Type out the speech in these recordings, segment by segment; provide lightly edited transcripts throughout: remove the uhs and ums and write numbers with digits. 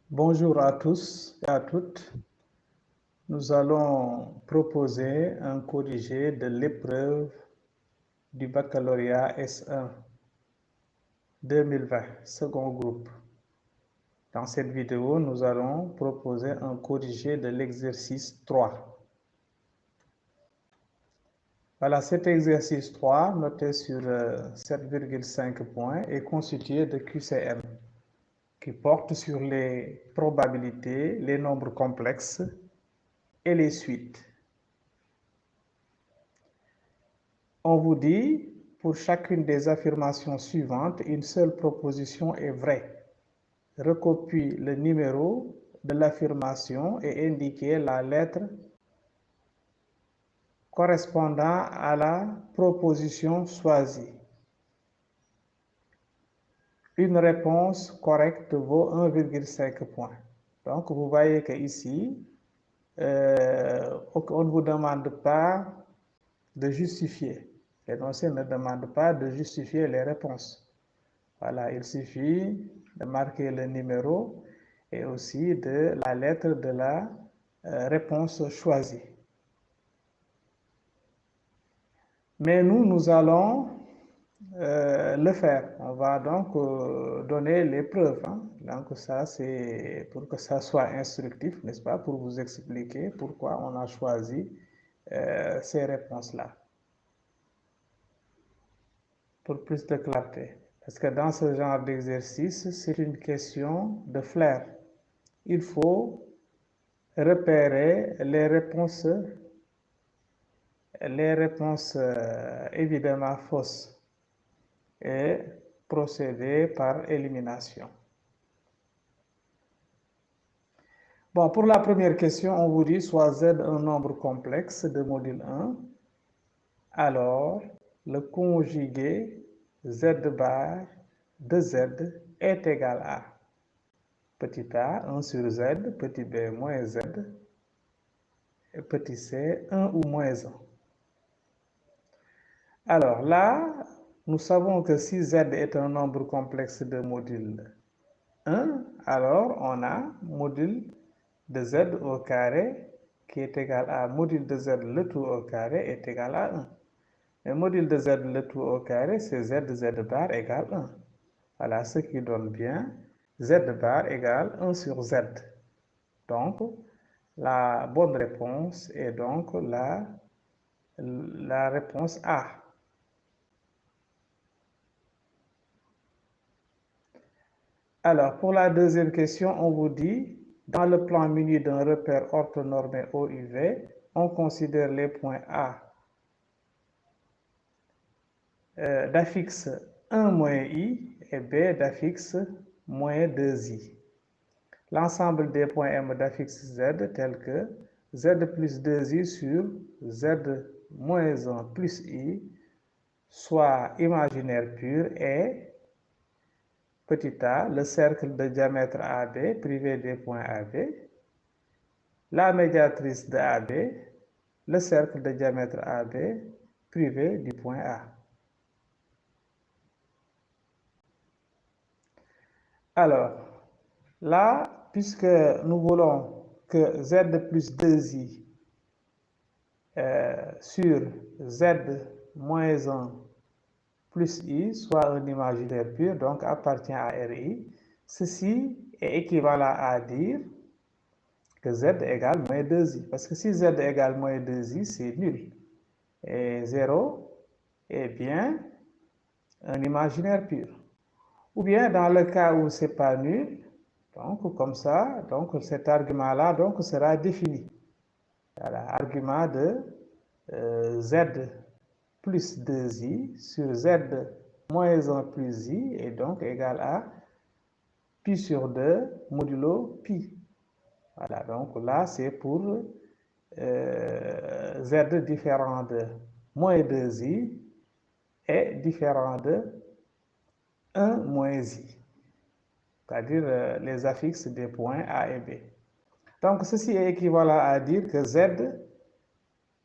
Bonjour à tous et à toutes. Nous allons proposer un corrigé de l'épreuve du baccalauréat S1 2020, second groupe. Dans cette vidéo, nous allons proposer un corrigé de l'exercice 3. Voilà, cet exercice 3, noté sur 7,5 points, est constitué de QCM, qui porte sur les probabilités, les nombres complexes et les suites. On vous dit, pour chacune des affirmations suivantes, une seule proposition est vraie. Recopie le numéro de l'affirmation et indiquez la lettre correspondant à la proposition choisie. Une réponse correcte vaut 1,5 point. Donc, vous voyez qu'ici, on ne vous demande pas de justifier. L'énoncé ne demande pas de justifier les réponses. Voilà, il suffit de marquer le numéro et aussi de la lettre de la réponse choisie. Mais nous allons le faire. On va donc donner les preuves. Donc ça, c'est pour que ça soit instructif, n'est-ce pas, pour vous expliquer pourquoi on a choisi ces réponses-là. Pour plus de clarté. Parce que dans ce genre d'exercice, c'est une question de flair. Il faut repérer les réponses évidemment fausses et procéder par élimination. Bon, pour la première question, on vous dit soit Z un nombre complexe de module 1, alors le conjugué Z bar de Z est égal à petit a 1 sur Z, petit b moins Z, et petit c 1 ou moins 1. Alors là, nous savons que si Z est un nombre complexe de module 1, alors on a module de Z au carré qui est égal à module de Z le tout au carré est égal à 1. Le module de Z le tout au carré, c'est Z bar égale 1. Voilà ce qui donne bien Z bar égale 1 sur Z. Donc, la bonne réponse est donc la réponse A. Alors, pour la deuxième question, on vous dit, dans le plan muni d'un repère orthonormé OUV, on considère les points A d'affixe 1 moins I et B d'affixe moins 2I. L'ensemble des points M d'affixe Z tels que Z plus 2I sur Z moins 1 plus I, soit imaginaire pur, et petit a, le cercle de diamètre AB privé des points AB, la médiatrice de AB, le cercle de diamètre AB privé du point A. Alors, là, puisque nous voulons que Z plus 2I sur Z moins 1 plus I soit un imaginaire pur, donc appartient à RI, ceci est équivalent à dire que Z égale moins 2I. Parce que si Z égale moins 2I, c'est nul. Et 0 est bien un imaginaire pur. Ou bien dans le cas où ce n'est pas nul, donc comme ça, donc cet argument-là donc sera défini. Voilà, argument de Z plus 2I sur Z moins 1 plus I est donc égal à pi sur 2 modulo pi. Voilà, donc là c'est pour Z différent de moins 2I est différent de 1 moins I, c'est-à-dire les affixes des points A et B. Donc ceci est équivalent à dire que Z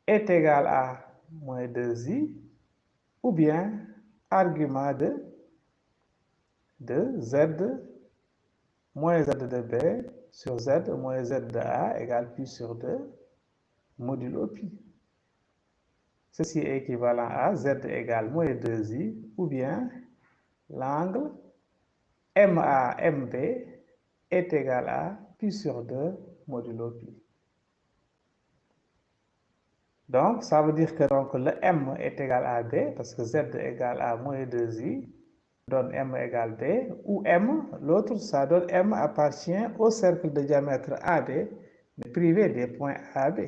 est égal à moins 2I ou bien argument de Z moins z de b sur z moins z de a égale pi sur 2 modulo pi. Ceci est équivalent à z égale moins 2i, ou bien l'angle MAMB est égal à pi sur 2 modulo pi. Donc, ça veut dire que donc, le M est égal à B, parce que Z égale à moins 2i, donne M égale B, ou M, l'autre, ça donne M appartient au cercle de diamètre AB, mais privé des points AB.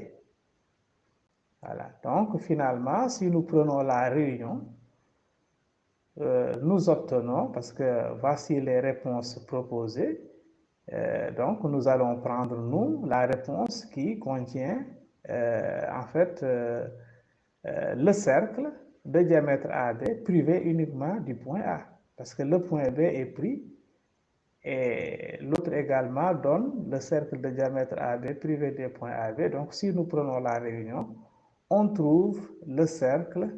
Voilà. Donc, finalement, si nous prenons la réunion, nous obtenons, parce que voici les réponses proposées, donc nous allons prendre, nous, la réponse qui contient, en fait, le cercle de diamètre AB privé uniquement du point A, parce que le point B est pris, et l'autre également donne le cercle de diamètre AB privé des points AB. Donc, si nous prenons la réunion, on trouve le cercle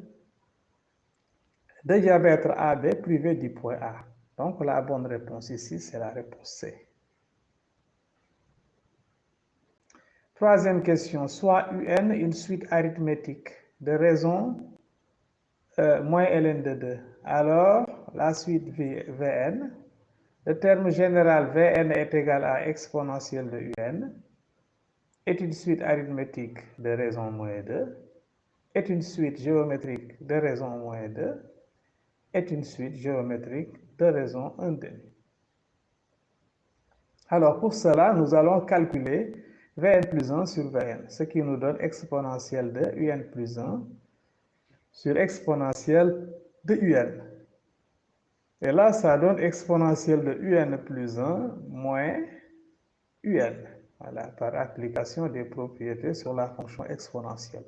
de diamètre AB privé du point A. Donc, la bonne réponse ici, c'est la réponse C. Troisième question, soit UN une suite arithmétique de raisons moins ln de 2. Alors, la suite Vn, le terme général Vn est égal à exponentielle de UN, est une suite arithmétique de raison moins 2, est une suite géométrique de raison moins 2, est une suite géométrique de raison 1 demi. Alors, pour cela, nous allons calculer Vn plus 1 sur Vn, ce qui nous donne exponentielle de Un plus 1 sur exponentielle de Un. Et là, ça donne exponentielle de Un plus 1 moins Un. Voilà, par application des propriétés sur la fonction exponentielle.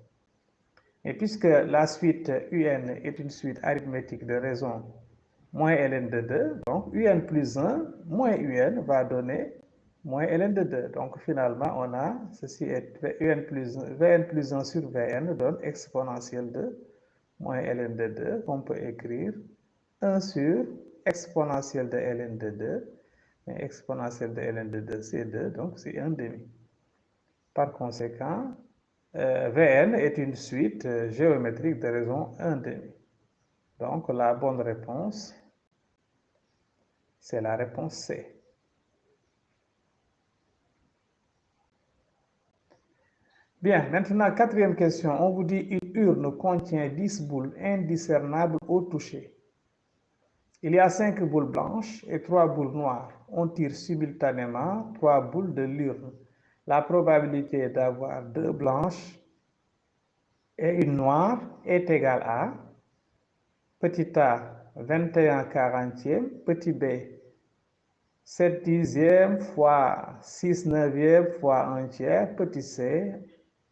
Et puisque la suite UN est une suite arithmétique de raison moins ln de 2, donc Un plus 1 moins Un va donner moins ln de 2. Donc finalement, on a, ceci est Vn plus 1 sur Vn donne exponentielle de moins ln de 2, qu'on peut écrire 1 sur exponentielle de ln de 2, mais exponentielle de ln de 2, c'est 2, donc c'est 1 demi. Par conséquent, Vn est une suite géométrique de raison 1 demi. Donc la bonne réponse, c'est la réponse C. Bien, maintenant, quatrième question. On vous dit une urne contient 10 boules indiscernables au toucher. Il y a 5 boules blanches et 3 boules noires. On tire simultanément 3 boules de l'urne. La probabilité d'avoir 2 blanches et une noire est égale à petit a 21 quarantième, petit b 7 dixièmes fois 6 neuvième fois 1 tiers, petit c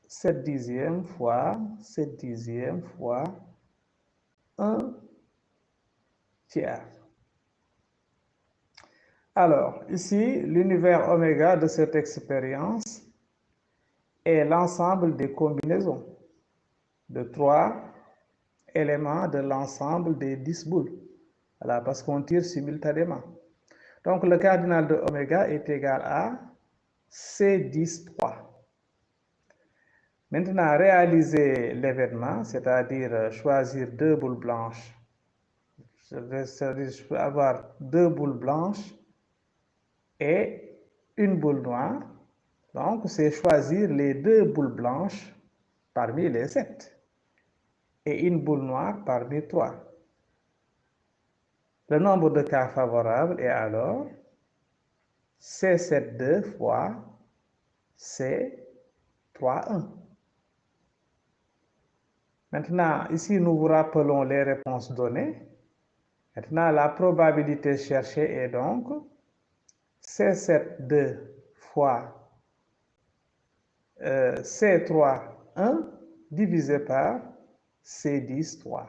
7 dixièmes fois 7 dixièmes fois 1 tiers. Alors, ici, l'univers oméga de cette expérience est l'ensemble des combinaisons de 3 éléments de l'ensemble des 10 boules. Voilà, parce qu'on tire simultanément. Donc, le cardinal de oméga est égal à C10, 3. Maintenant, réaliser l'événement, c'est-à-dire choisir 2 boules blanches. Je vais avoir 2 boules blanches et une boule noire. Donc, c'est choisir les 2 boules blanches parmi les 7 et une boule noire parmi 3. Le nombre de cas favorables est alors C7,2 fois C3,1. Maintenant, ici, nous vous rappelons les réponses données. Maintenant, la probabilité cherchée est donc C7,2 fois C3,1 divisé par C10, 3.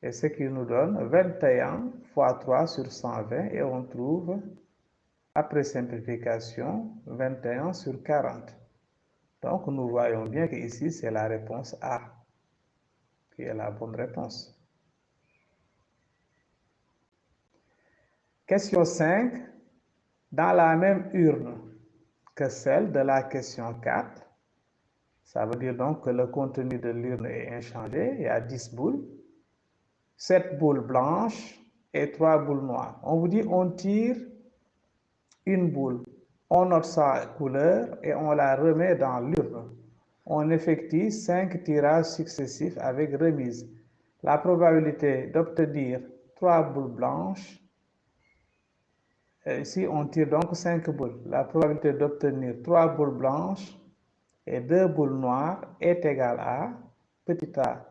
Et ce qui nous donne 21 fois 3 sur 120, et on trouve, après simplification, 21 sur 40. Donc, nous voyons bien que ici, c'est la réponse A qui est la bonne réponse. Question 5. dans la même urne que celle de la question 4. Ça veut dire donc que le contenu de l'urne est inchangé. Il y a 10 boules, 7 boules blanches et 3 boules noires. On vous dit on tire une boule, on note sa couleur et on la remet dans l'urne. On effectue 5 tirages successifs avec remise. La probabilité d'obtenir 3 boules blanches, ici on tire donc 5 boules. La probabilité d'obtenir 3 boules blanches et 2 boules noires est égale à, petit a,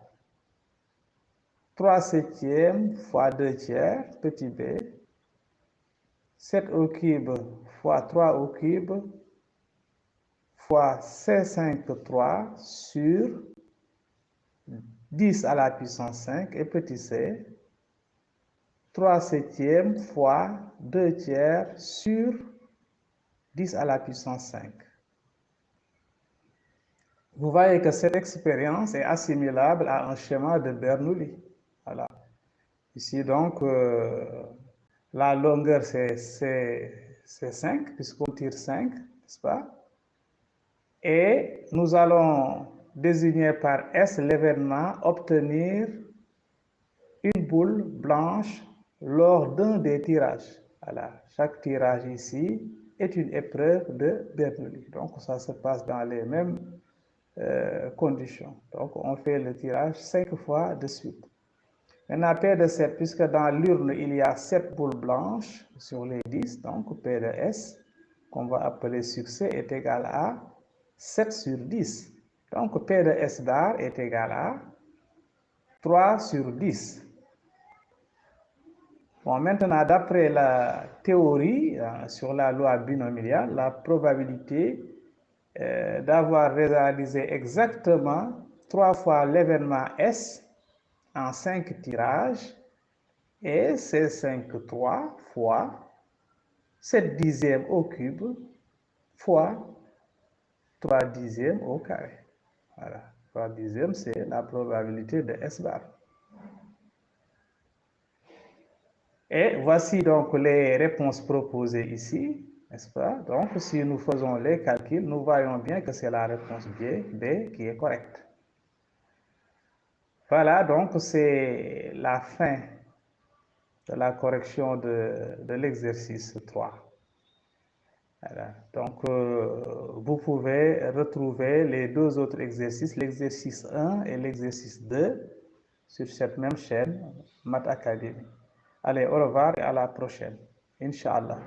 3/7 fois 2/3, petit b, 7 au cube fois 3 au cube fois C5 sur 10 à la puissance 5 et petit c, 3/7 fois 2/3 sur 10 à la puissance 5. Vous voyez que cette expérience est assimilable à un schéma de Bernoulli. Voilà. Ici donc, la longueur c'est 5, puisqu'on tire 5, n'est-ce pas? Et nous allons désigner par S l'événement obtenir une boule blanche lors d'un des tirages. Voilà. Chaque tirage ici est une épreuve de Bernoulli. Donc ça se passe dans les mêmes conditions. Donc on fait le tirage 5 fois de suite. Maintenant, P de 7, puisque dans l'urne, il y a 7 boules blanches sur les 10, donc P de S, qu'on va appeler succès, est égal à 7 sur 10. Donc P de S bar est égal à 3 sur 10. Bon, maintenant, d'après la théorie sur la loi binomiale, la probabilité d'avoir réalisé exactement 3 fois l'événement S en 5 tirages et c'est 3 fois 7 dixièmes au cube fois 3 dixièmes au carré. Voilà, 3 dixièmes, c'est la probabilité de S bar. Et voici donc les réponses proposées ici, n'est-ce pas? Donc, si nous faisons les calculs, nous voyons bien que c'est la réponse B qui est correcte. Voilà, donc c'est la fin de la correction de l'exercice 3. Voilà. Donc, vous pouvez retrouver les deux autres exercices, l'exercice 1 et l'exercice 2, sur cette même chaîne, Math Academy. Allez, au revoir et à la prochaine. Inch'Allah.